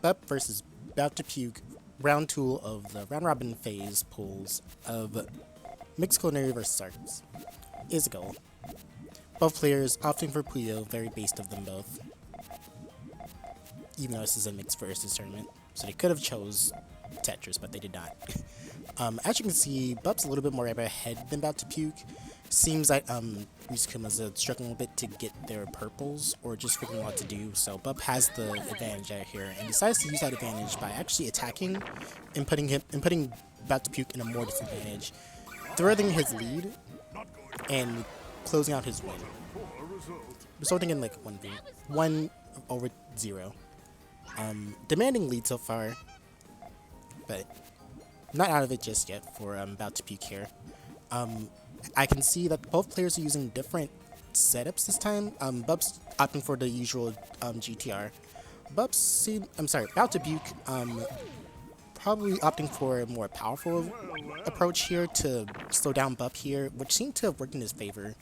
BUP versus BOUT2PUKE round 2 of the round robin phase pools of Mixed Culinary vs Servers. Is a goal. Both players opting for Puyo, very based of them both. Even though this is a mixed versus tournament. So they could have chose Tetris, but they did not. As you can see, BUP's a little bit more ahead than BOUT2PUKE. Seems like Rizukuma's struggling a bit to get their purples, or just figuring out what to do. So BUP has the advantage out here, and decides to use that advantage by actually attacking and putting BOUT2PUKE in a more disadvantage, threading his lead and closing out his win, resulting in like 1/0. Demanding lead so far, but not out of it just yet for BOUT2PUKE here. I can see that both players are using different setups this time. BUP's opting for the usual GTR. BOUT2PUKE probably opting for a more powerful approach here to slow down BUP here, which seemed to have worked in his favor.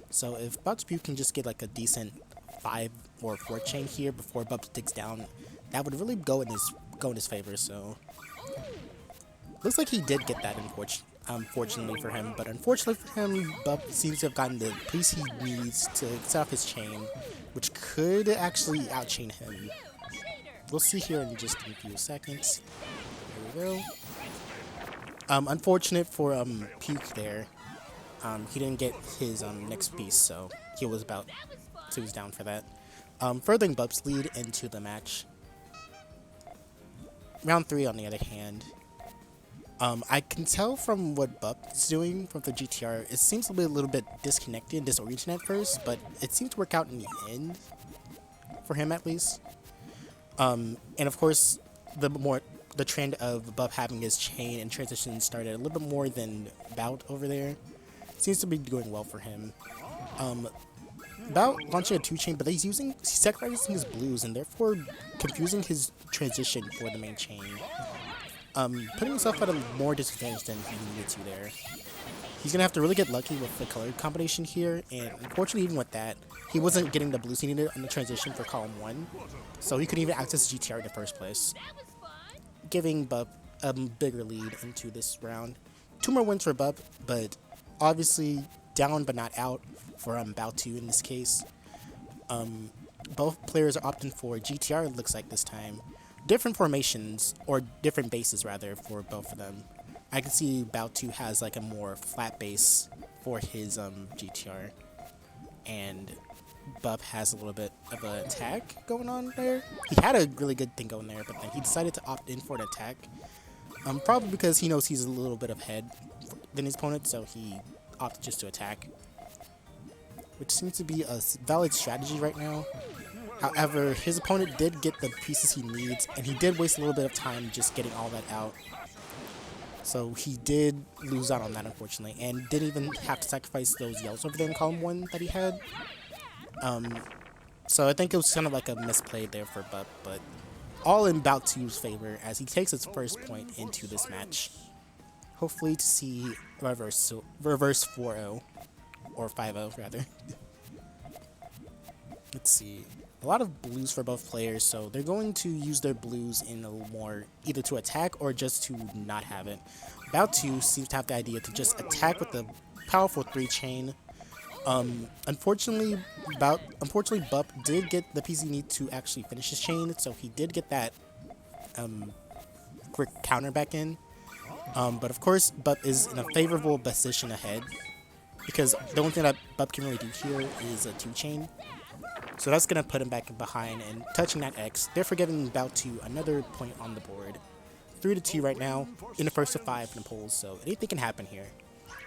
So if BOUT2PUKE can just get like a decent 5 or 4 chain here before BUP digs down, that would really go in his favor. So looks like he did get that, fortunately for him, but unfortunately for him, BUP seems to have gotten the piece he needs to set off his chain, which could actually outchain him. We'll see here in just a few seconds. There we go. Unfortunate for Puke there. He didn't get his next piece, so he was about 2s down for that. Furthering BUP's lead into the match. Round 3, on the other hand. I can tell from what BUP's doing from the GTR, it seems to be a little bit disconnected and disoriented at first, but it seemed to work out in the end, for him at least. And of course, the trend of BUP having his chain and transition started a little bit more than BOUT over there. Seems to be doing well for him. BOUT launching a 2-chain, but he's sacrificing his blues and therefore confusing his transition for the main chain. Putting himself at a more disadvantage than he needed to there. He's gonna have to really get lucky with the color combination here, and unfortunately even with that, he wasn't getting the blues he needed on the transition for column 1, so he couldn't even access GTR in the first place, giving BUP a bigger lead into this round. 2 more wins for BUP, but obviously down but not out for BOUT2 in this case. Both players are opting for GTR, it looks like this time. Different formations, or different bases rather, for both of them. I can see BOUT2 has like a more flat base for his GTR, and BUP has a little bit of an attack going on there. He had a really good thing going there, but then he decided to opt in for an attack. Probably because he knows he's a little bit ahead than his opponent, so he opted just to attack, which seems to be a valid strategy right now. However, his opponent did get the pieces he needs, and he did waste a little bit of time just getting all that out. So he did lose out on that, unfortunately, and didn't even have to sacrifice those yells over there in column 1 that he had. So I think it was kind of like a misplay there for BUP, but all in BOUT2's favor as he takes his first point into this match. Hopefully to see reverse 4-0, or 5-0 rather. Let's see. A lot of blues for both players, so they're going to use their blues in a little more, either to attack or just to not have it. BOUT2 seems to have the idea to just attack with the powerful 3-chain. Unfortunately, BUP did get the piece he needed to actually finish his chain, so he did get that quick counter back in. But of course, BUP is in a favorable position ahead, because the only thing that BUP can really do here is a 2-chain. So that's going to put him back behind and touching that X, therefore giving BOUT2 another point on the board. 3-2 right now, in the first of 5 in the polls, so anything can happen here.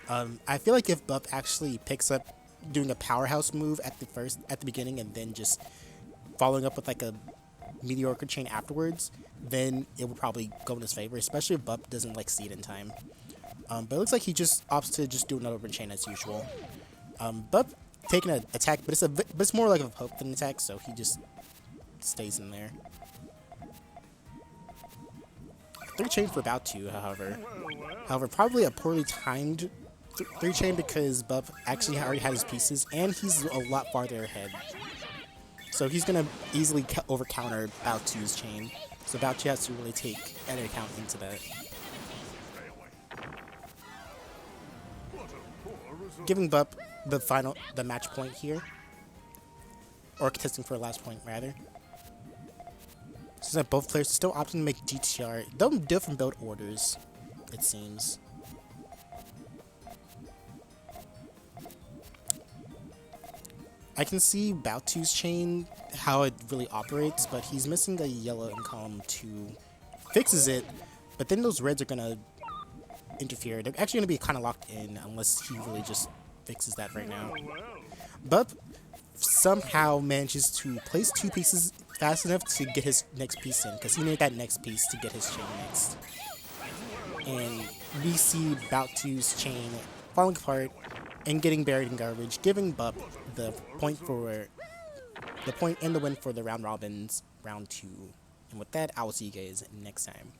I feel like if BUP actually picks up doing a powerhouse move at the beginning and then just following up with like a mediocre chain afterwards, then it will probably go in his favor, especially if BUP doesn't like see it in time. But it looks like he just opts to just do another chain as usual. BUP taking an attack, but it's more like a poke than an attack, so he just stays in there. 3-chain for BOUT2, however, probably a poorly timed 3-chain because BUP actually already had his pieces, and he's a lot farther ahead. So he's gonna easily over counter BOUT2's chain. So BOUT2 has to really take an account into that. Giving BUP the match point here. Or contesting for a last point, rather. So that both players are still opting to make GTR. Though different build orders, it seems. I can see BOUT2's chain, how it really operates, but he's missing a yellow in column 2. Fixes it, but then those reds are gonna interfere. They're actually gonna be kind of locked in unless he really just fixes that right now. But somehow manages to place 2 pieces fast enough to get his next piece in, because he needed that next piece to get his chain next. And we see BOUT2's chain falling apart and getting buried in garbage, giving BUP the point and the win for the round robins round 2. And with that, I will see you guys next time.